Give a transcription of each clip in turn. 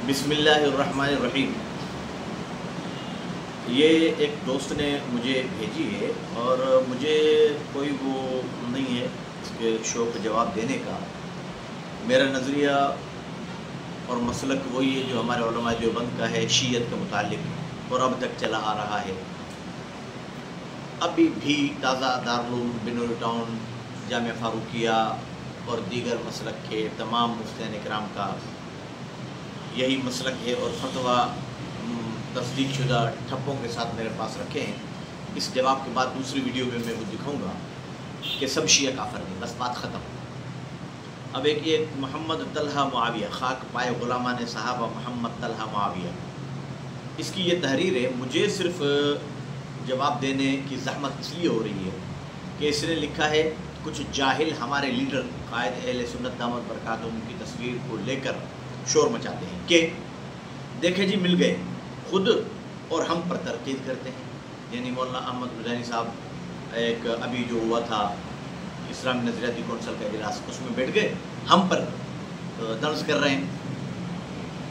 بسم اللہ الرحمن الرحیم۔ یہ ایک دوست نے مجھے بھیجی ہے اور مجھے کوئی وہ نہیں ہے اس کے شو کا جواب دینے کا۔ میرا نظریہ اور مسلک وہی ہے جو ہمارے علماء دیوبند کا ہے، شیعت کے متعلق، اور اب تک چلا آ رہا ہے۔ ابھی بھی تازہ دارالعلوم، بنور ٹاؤن، جامعہ فاروقیہ اور دیگر مسلک کے تمام مفتیان اکرام کا یہی مسلک ہے، اور فتویٰ تصدیق شدہ ٹھپوں کے ساتھ میرے پاس رکھے ہیں۔ اس جواب کے بعد دوسری ویڈیو میں وہ دکھاؤں گا کہ سب شیعہ کافر نہیں، بس بات ختم۔ اب ایک محمد طلحہ معاویہ، خاک پائے غلامان صحابہ محمد طلحہ معاویہ، اس کی یہ تحریر ہے۔ مجھے صرف جواب دینے کی زحمت اس لیے ہو رہی ہے کہ اس نے لکھا ہے کچھ جاہل ہمارے لیڈر قائد اہل سنت دامت برکاتہم کی تصویر کو لے کر شور مچاتے ہیں کہ دیکھیں جی مل گئے، خود اور ہم پر تنقید کرتے ہیں۔ یعنی مولانا احمد رجانی صاحب ایک ابھی جو ہوا تھا اسلامی نظریاتی کونسل کا اجلاس، اس میں بیٹھ گئے، ہم پر طنز کر رہے ہیں۔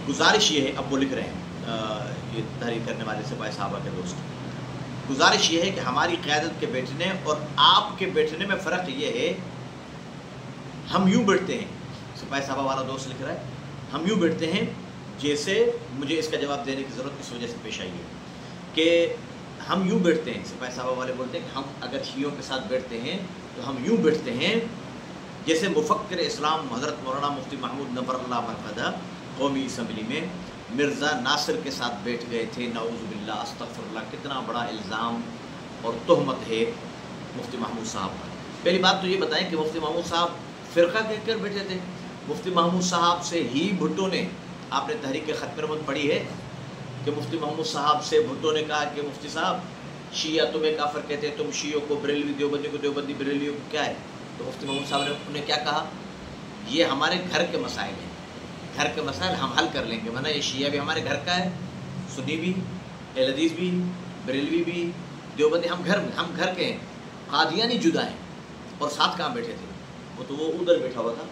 گزارش یہ ہے، اب وہ لکھ رہے ہیں یہ تحریر کرنے والے سپاہی صحابہ کے دوست، گزارش یہ ہے کہ ہماری قیادت کے بیٹھنے اور آپ کے بیٹھنے میں فرق یہ ہے، ہم یوں بیٹھتے ہیں، سپاہی صحابہ والا دوست لکھ رہا ہے، ہم یوں بیٹھتے ہیں جیسے مجھے اس کا جواب دینے کی ضرورت اس وجہ سے پیش آئی ہے کہ ہم یوں بیٹھتے ہیں، سپاہی صحابہ والے بولتے ہیں کہ ہم اگر شیعوں کے ساتھ بیٹھتے ہیں تو ہم یوں بیٹھتے ہیں جیسے مفکر اسلام حضرت مولانا مفتی محمود نور اللہ مرقدہ قومی اسمبلی میں مرزا ناصر کے ساتھ بیٹھ گئے تھے۔ نعوذ باللہ، استغفر اللہ، کتنا بڑا الزام اور تہمت ہے مفتی محمود صاحب کا۔ پہلی بات تو یہ بتائیں کہ مفتی محمود صاحب فرقہ کہہ کر بیٹھے تھے؟ مفتی محمود صاحب سے ہی بھٹو نے، آپ نے تحریک ختم رحمت پڑھی ہے کہ مفتی محمود صاحب سے بھٹو نے کہا کہ مفتی صاحب شیعہ تمہیں کافر کہتے ہیں، تم شیعوں کو بریلوی، دیوبندی کو دیوبندی، بریلویوں کو کیا ہے؟ تو مفتی محمود صاحب نے انہیں کیا کہا، یہ ہمارے گھر کے مسائل ہیں، گھر کے مسائل ہم حل کر لیں گے، ورنہ یہ شیعہ بھی ہمارے گھر کا ہے، سنی بھی، اہل حدیث بھی، بریلوی بھی، دیوبندی، ہم گھر کے ہیں۔ قادیانی جدا ہیں، اور ساتھ کہاں بیٹھے تھے؟ وہ تو وہ ادھر بیٹھا ہوا تھا،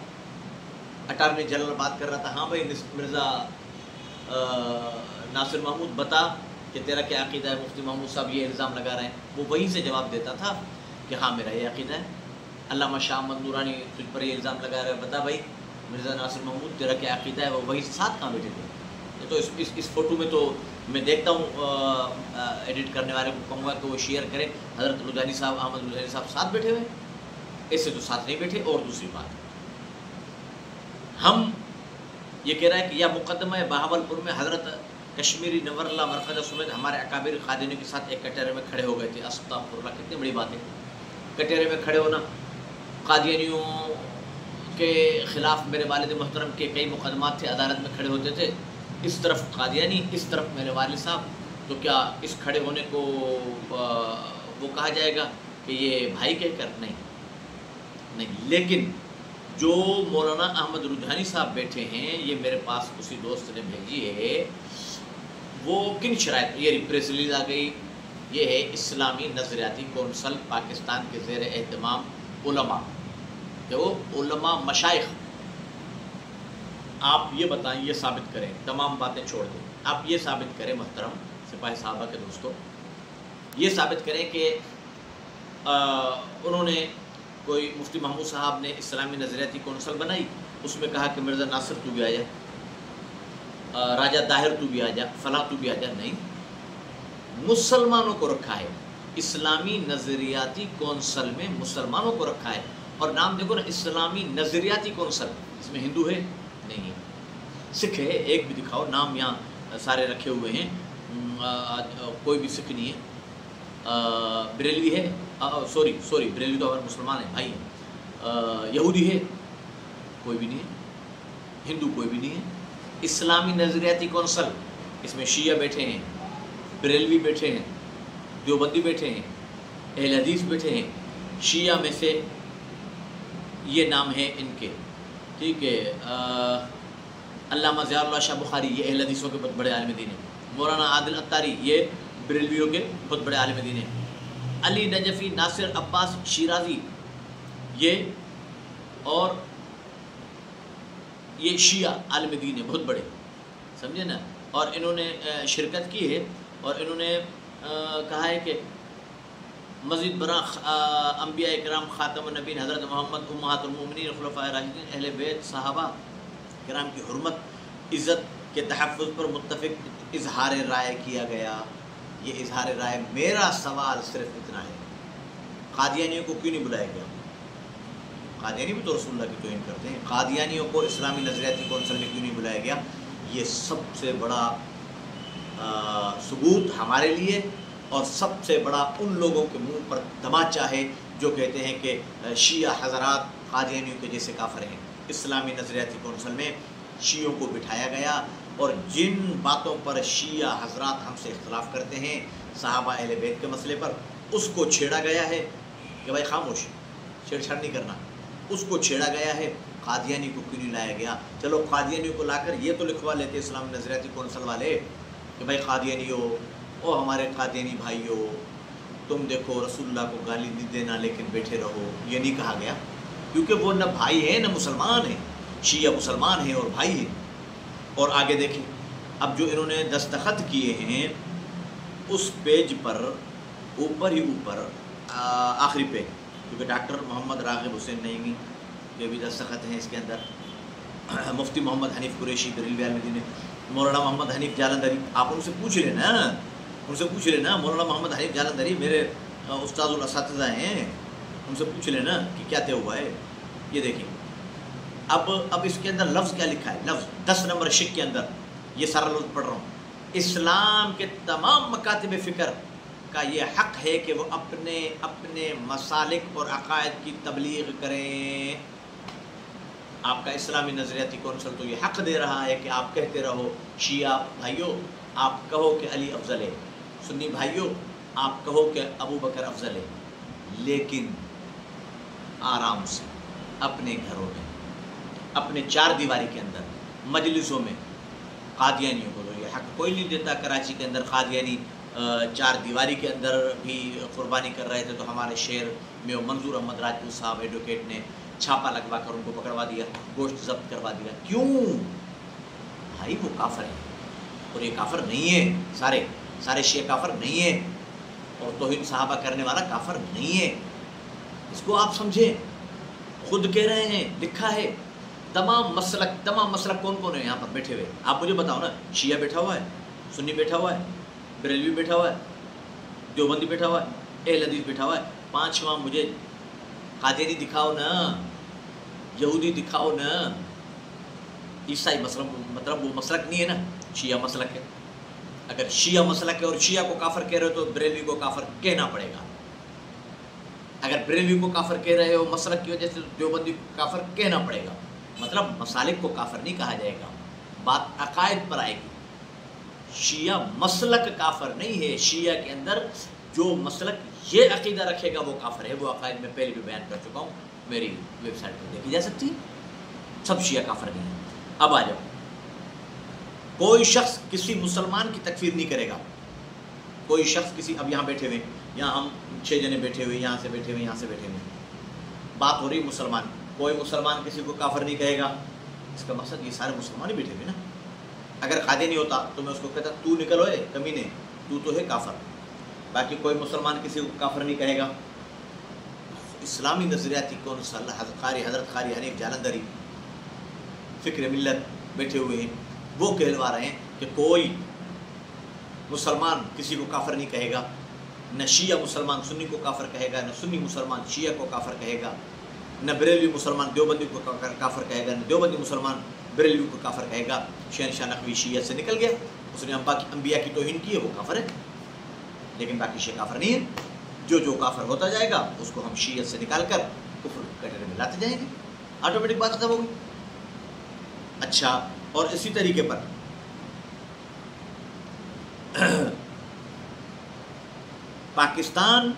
اٹارنی جنرل بات کر رہا تھا، ہاں بھائی مرزا ناصر محمود بتا کہ تیرا کیا عقیدہ ہے؟ مفتی محمود صاحب یہ الزام لگا رہے ہیں، وہ وہیں سے جواب دیتا تھا کہ ہاں میرا یہ عقیدہ ہے۔ علامہ شاہ احمد نورانی تجھ پر یہ الزام لگا رہا ہے، بتا بھائی مرزا ناصر محمود تیرا کیا عقیدہ ہے؟ وہ وہی ساتھ کہاں بیٹھے تھے؟ تو اس فوٹو میں تو میں دیکھتا ہوں، ایڈٹ کرنے والے کو کہوں گا کہ وہ شیئر کریں، حضرت رجانی صاحب، احمد رجانی صاحب ساتھ بیٹھے ہوئے، اس سے تو ساتھ نہیں بیٹھے۔ اور دوسری بات، ہم یہ کہہ رہا ہے کہ یا مقدمہ بہاولپور میں حضرت کشمیری نور اللہ مرقدہ سمیت ہمارے اکابر قادیانیوں کے ساتھ ایک کٹہرے میں کھڑے ہو گئے تھے۔ استغفر اللہ، کتنی بڑی بات ہے کٹہرے میں کھڑے ہونا۔ قادیانیوں کے خلاف میرے والد محترم کے کئی مقدمات تھے، عدالت میں کھڑے ہوتے تھے، اس طرف قادیانی، اس طرف میرے والد صاحب، تو کیا اس کھڑے ہونے کو وہ کہا جائے گا کہ یہ بھائی کہہ کر؟ نہیں۔ لیکن جو مولانا احمد رجانی صاحب بیٹھے ہیں، یہ میرے پاس اسی دوست نے بھیجی ہے، وہ کن شرائط، یہ پریس ریلیز آ گئی، یہ ہے اسلامی نظریاتی کونسل پاکستان کے زیر اہتمام علماء، کہ وہ علماء مشائخ، آپ یہ بتائیں، یہ ثابت کریں، تمام باتیں چھوڑ دیں، آپ یہ ثابت کریں محترم سپاہی صحابہ کے دوستوں، یہ ثابت کریں کہ انہوں نے کوئی مفتی محمود صاحب نے اسلامی نظریاتی کونسل بنائی، اس میں کہا کہ مرزا ناصر تو بھی آ جا، راجہ طاہر تو بھی آ جا، فلاں تو بھی آ جا، نہیں، مسلمانوں کو رکھا ہے اسلامی نظریاتی کونسل میں، مسلمانوں کو رکھا ہے، اور نام دیکھو نا، اسلامی نظریاتی کونسل، اس میں ہندو ہے نہیں، سکھ ہے ایک بھی دکھاؤ، نام یہاں سارے رکھے ہوئے ہیں، کوئی بھی سکھ نہیں ہے، بریلوی ہے، سوری بریلوی تو ہمارے مسلمان ہیں، بھائی ہیں، یہودی ہے کوئی بھی نہیں ہے، ہندو کوئی بھی نہیں ہے۔ اسلامی نظریاتی کونسل، اس میں شیعہ بیٹھے ہیں، بریلوی بیٹھے ہیں، دیوبندی بیٹھے ہیں، اہل حدیث بیٹھے ہیں، شیعہ میں سے یہ نام ہے ان کے، ٹھیک ہے، علامہ ضیاء اللہ شاہ بخاری، یہ اہل حدیثوں کے بہت بڑے عالم دین ہیں، مولانا عادل اتاری، یہ بریلویوں کے بہت بڑے عالم دین ہیں، علی نجفی، ناصر عباس شیرازی، یہ اور یہ شیعہ عالم دین ہیں بہت بڑے، سمجھے نا. اور انہوں نے شرکت کی ہے اور انہوں نے کہا ہے کہ مزید برآں انبیاء اکرام خاتم النبیین حضرت محمد امہات المومنین خلفائے راشدین اہل بیت صحابہ کرام کی حرمت عزت کے تحفظ پر متفق اظہار رائے کیا گیا. یہ اظہار رائے میرا سوال صرف اتنا ہے، قادیانیوں کو کیوں نہیں بلایا گیا؟ قادیانی بھی تو رسول اللہ کی توہین کرتے ہیں. قادیانیوں کو اسلامی نظریاتی کونسل میں کیوں نہیں بلایا گیا؟ یہ سب سے بڑا ثبوت ہمارے لیے اور سب سے بڑا ان لوگوں کے منہ پر تماچا ہے جو کہتے ہیں کہ شیعہ حضرات قادیانیوں کے جیسے کافر ہیں. اسلامی نظریاتی کونسل میں شیعوں کو بٹھایا گیا اور جن باتوں پر شیعہ حضرات ہم سے اختلاف کرتے ہیں صحابہ اہل بیت کے مسئلے پر، اس کو چھیڑا گیا ہے کہ بھائی خاموش، چھیڑ چھاڑ نہیں کرنا. اس کو چھیڑا گیا ہے. قادیانی کو کیوں نہیں لایا گیا؟ چلو قادیانیوں کو لا کر یہ تو لکھوا لیتے اسلامی نظریاتی کونسل والے کہ بھائی قادیانیوں، او ہمارے قادیانی بھائیوں، تم دیکھو رسول اللہ کو گالی نہیں دینا لیکن بیٹھے رہو. یہ نہیں کہا گیا کیونکہ وہ نہ بھائی ہیں نہ مسلمان ہیں. شیعہ مسلمان ہیں اور بھائی ہیں. اور آگے دیکھیں اب جو انہوں نے دستخط کیے ہیں اس پیج پر اوپر ہی اوپر آخری پیج، کیونکہ ڈاکٹر محمد راغب حسین نعیمی کے بھی دستخط ہیں اس کے اندر، مفتی محمد حنیف قریشی بریلوی المدینہ، مولانا محمد حنیف جالندھری. آپ ان سے پوچھ لینا، مولانا محمد حنیف جالندھری میرے استاد الاساتذہ ہیں، ان سے پوچھ لینا کہ کیا طے ہوا ہے. یہ دیکھیں اب اس کے اندر لفظ کیا لکھا ہے، لفظ 10 نمبر شک کے اندر یہ سارا لفظ پڑھ رہا ہوں. اسلام کے تمام مکاتب فکر کا یہ حق ہے کہ وہ اپنے مسالک اور عقائد کی تبلیغ کریں. آپ کا اسلامی نظریاتی کونسل تو یہ حق دے رہا ہے کہ آپ کہتے رہو شیعہ بھائیوں آپ کہو کہ علی افضل ہے، سنی بھائیوں آپ کہو کہ ابو بکر افضل ہے، لیکن آرام سے اپنے گھروں میں، اپنے 4 دیواری کے اندر، مجلسوں میں قادیانیوں کو تو یہ حق کوئی نہیں دیتا. کراچی کے اندر قادیانی 4 دیواری کے اندر بھی قربانی کر رہے تھے تو ہمارے شہر میں منظور احمد راجپوت صاحب ایڈوکیٹ نے چھاپا لگوا کر ان کو پکڑوا دیا، گوشت ضبط کروا دیا. کیوں؟ بھائی وہ کافر ہے اور یہ کافر نہیں ہے، سارے شیعہ کافر نہیں ہیں اور توہین صحابہ کرنے والا کافر نہیں ہے. اس کو آپ سمجھیں، خود کہہ رہے ہیں، لکھا ہے. تمام مسلک کون کون ہے یہاں پر بیٹھے ہوئے؟ آپ مجھے بتاؤ نا. شیعہ بیٹھا ہوا ہے، سنی بیٹھا ہوا ہے، بریلوی بیٹھا ہوا ہے، دیوبندی بیٹھا ہوا ہے، اہل حدیث بیٹھا ہوا ہے. 5واں مجھے قادیانی دکھاؤ نا، یہودی دکھاؤ نا. عیسائی مطلب وہ مسلک نہیں ہے نا، شیعہ مسلک ہے. اگر شیعہ مسلک ہے اور شیعہ کو کافر کہہ رہے ہو تو بریلوی کو کافر کہنا پڑے گا. اگر بریلوی کو کافر کہہ رہے ہو مسلک کی وجہ سے دیوبندی کو کافر کہنا پڑے گا. مطلب مسالک کو کافر نہیں کہا جائے گا، بات عقائد پر آئے گی. شیعہ مسلک کافر نہیں ہے. شیعہ کے اندر جو مسلک یہ عقیدہ رکھے گا وہ کافر ہے. وہ عقائد میں پہلے بھی بیان کر چکا ہوں، میری ویب سائٹ پر دیکھی جا سکتی. سب شیعہ کافر نہیں ہیں. اب آ جاؤ، کوئی شخص کسی مسلمان کی تکفیر نہیں کرے گا. کوئی شخص کسی، اب یہاں بیٹھے ہوئے، یہاں ہم 6 جنے بیٹھے ہوئے، یہاں سے بیٹھے ہوئے، یہاں سے بیٹھے ہوئے، بات ہو رہی مسلمان. کوئی مسلمان کسی کو کافر نہیں کہے گا. اس کا مقصد یہ سارے مسلمان ہی بیٹھے ہوئے نا. اگر قادیانی نہیں ہوتا تو میں اس کو کہتا تو نکل ہوئے کمینے، تو ہے کافر. باقی کوئی مسلمان کسی کو کافر نہیں کہے گا. اسلامی نظریاتی کونسل حضرت قاری حنیف جالندھری فکر ملت بیٹھے ہوئے ہیں، وہ کہلوا رہے ہیں کہ کوئی مسلمان کسی کو کافر نہیں کہے گا. نہ شیعہ مسلمان سنی کو کافر کہے گا، نہ سنی مسلمان شیعہ کو کافر کہے گا، نہ بریلوی مسلمان دیوبندی کو کافر کہے گا، نہ دیوبندی مسلمان بریلوی کو کافر کہے گا. شہنشاہ نقوی شیعہ سے نکل گیا، اس نے انبیاء کی توہین کی ہے، وہ کافر ہے. لیکن باقی شیعہ کافر نہیں ہے. جو کافر ہوتا جائے گا اس کو ہم شیعت سے نکال کر کفر کٹرے میں لاتے جائیں گے. آٹومیٹک بات ختم ہوگی. اچھا، اور اسی طریقے پر پاکستان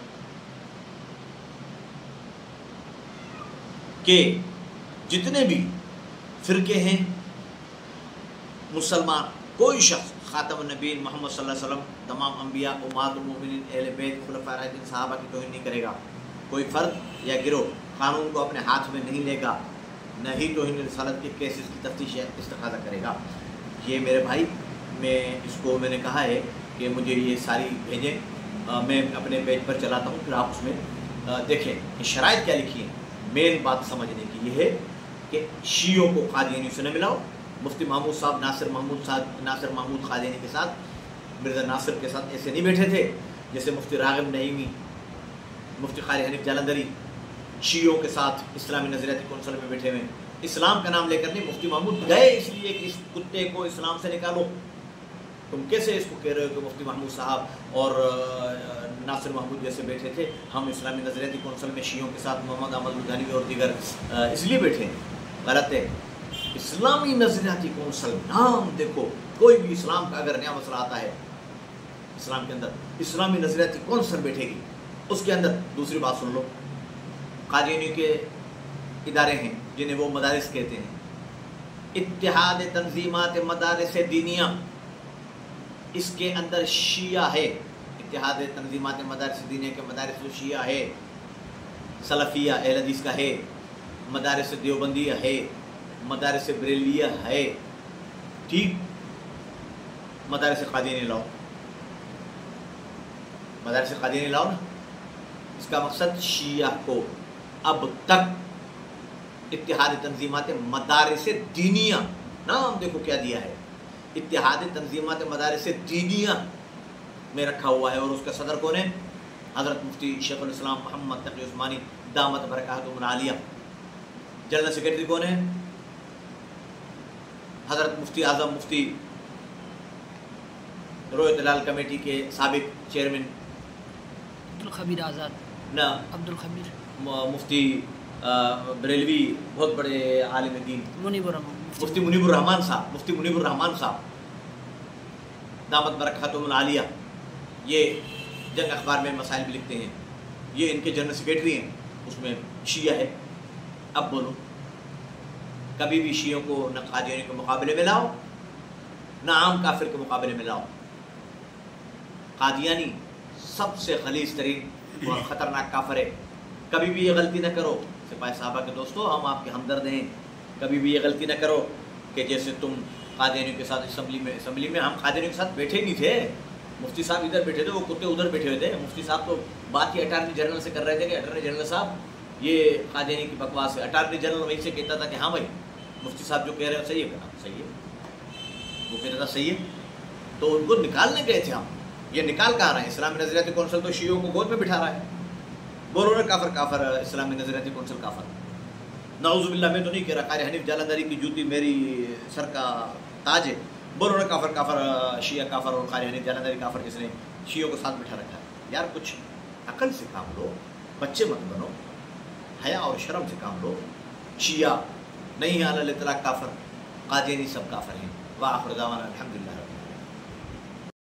کے جتنے بھی فرقے ہیں مسلمان، کوئی شخص خاتم النبیین محمد صلی اللہ علیہ وسلم، تمام انبیاء، امہات المومنین، اہل بیت، خلفائے راشدین، صحابہ کی توہین نہیں کرے گا. کوئی فرد یا گروہ قانون کو اپنے ہاتھ میں نہیں لے گا، نہ ہی توہین رسالت کے کیسز کی تفتیش یا استفادہ کرے گا. یہ میرے بھائی میں نے کہا ہے کہ مجھے یہ ساری بھیجیں، میں اپنے پیج پر چلاتا ہوں، پھر آپ اس میں دیکھیں کہ شرائط کیا لکھی ہیں۔ مین بات سمجھنے کی یہ ہے کہ شیعوں کو قادیانیوں سے نہ ملاؤ۔ مفتی محمود صاحب ناصر محمود قادیانی کے ساتھ، مرزا ناصر کے ساتھ ایسے نہیں بیٹھے تھے جیسے مفتی راغب نعیمی، مفتی قاری حنیف جالندھری شیعوں کے ساتھ اسلامی نظریاتی کونسل میں بیٹھے ہوئے۔ اسلام کا نام لے کر نہیں، مفتی محمود گئے اس لیے کہ اس کتے کو اسلام سے نکالو۔ تم کیسے اس کو کہہ رہے ہو کہ مفتی محمود صاحب اور ناصر محمود جیسے بیٹھے تھے، ہم اسلامی نظریاتی کونسل میں شیعوں کے ساتھ محمد احمد مدانی اور دیگر اس لیے بیٹھے ہیں؟ غلط ہے۔ اسلامی نظریاتی کونسل نام دیکھو، کوئی بھی اسلام کا اگر نیا مسئلہ آتا ہے اسلام کے اندر، اسلامی نظریاتی کونسل بیٹھے گی۔ اس کے اندر دوسری بات سن لو، قادیانیوں کے ادارے ہیں جنہیں وہ مدارس کہتے ہیں، اتحاد تنظیمات مدارس دینیہ، اس کے اندر شیعہ ہے۔ اتحاد تنظیمات مدارس دینیہ کے مدارس جو شیعہ ہے، سلفیہ اہل حدیث کا ہے، مدارس دیوبندیہ ہے، مدارس بریلیہ ہے، ٹھیک، مدارس قادیانی لاؤ، مدارس قادیانی لاؤ نا۔ اس کا مقصد شیعہ کو اب تک اتحاد تنظیمات مدارس دینیہ، نام دیکھو کیا دیا ہے، اتحاد تنظیمات مدارس دینیہ میں رکھا ہوا ہے، اور اس کا صدر کون ہے؟ حضرت مفتی شیخ الاسلام محمد تقی عثمانی دامت برکاتہم العالیہ۔ جنرل سیکرٹری کون ہے؟ حضرت مفتی اعظم مفتی رویت لال کمیٹی کے سابق چیئرمین عبدالخبیر آزاد، نہ عبدالخبیر مفتی بریلوی، بہت بڑے عالم دین، مفتی منیب الرحمان صاحب دامت برکاتہم العالیہ، یہ جنگ اخبار میں مسائل بھی لکھتے ہیں، یہ ان کے جنرل سیکرٹری ہیں، اس میں شیعہ ہے۔ اب بولو، کبھی بھی شیعوں کو نہ قادیانی کے مقابلے میں لاؤ، نہ عام کافر کے مقابلے میں لاؤ۔ قادیانی سب سے غلیظ ترین اور خطرناک کافر ہے۔ کبھی بھی یہ غلطی نہ کرو، سپاہی صحابہ کے دوستو، ہم آپ کے ہمدرد ہیں، کبھی بھی یہ غلطی نہ کرو کہ جیسے تم قادیانیوں کے ساتھ اسمبلی میں ہم قادیانیوں کے ساتھ بیٹھے نہیں تھے، مفتی صاحب ادھر بیٹھے تھے، وہ کتے ادھر بیٹھے ہوئے تھے۔ مفتی صاحب تو بات ہی اٹارنی جنرل سے کر رہے تھے کہ اٹارنی جنرل صاحب یہ قادیانی کی بکواس ہے۔ اٹارنی جنرل وہیں سے کہتا تھا کہ ہاں بھائی مفتی صاحب جو کہہ رہے ہیں صحیح ہے، کہنا صحیح ہے، وہ کہتا تھا صحیح ہے، تو ان کو نکالنے گئے تھے ہم۔ یہ نکال کہاں رہے ہیں؟ اسلامی نظریاتی کونسل تو شیعوں کو گود میں بٹھا رہا ہے۔ بولو نا کافر، اسلامی نظریاتی کونسل کافر۔ نعوذ باللہ، میں تو نہیں کہہ رہا، قاری حنیف جالندھری کی جوتی میری سر کا تاج ہے۔ بولو نا کافر، شیعہ کافر اور قاری حنیف جالندھری کافر، جس نے شیعوں کو ساتھ بٹھا رکھا ہے۔ یار کچھ عقل سے کام لو، بچے مت بنو، حیا اور شرم سے کام لو۔ شیعہ نہیں علی الاطلاق کافر، قادیانی سب کافر ہیں۔ وآخر دعوانا الحمدللہ۔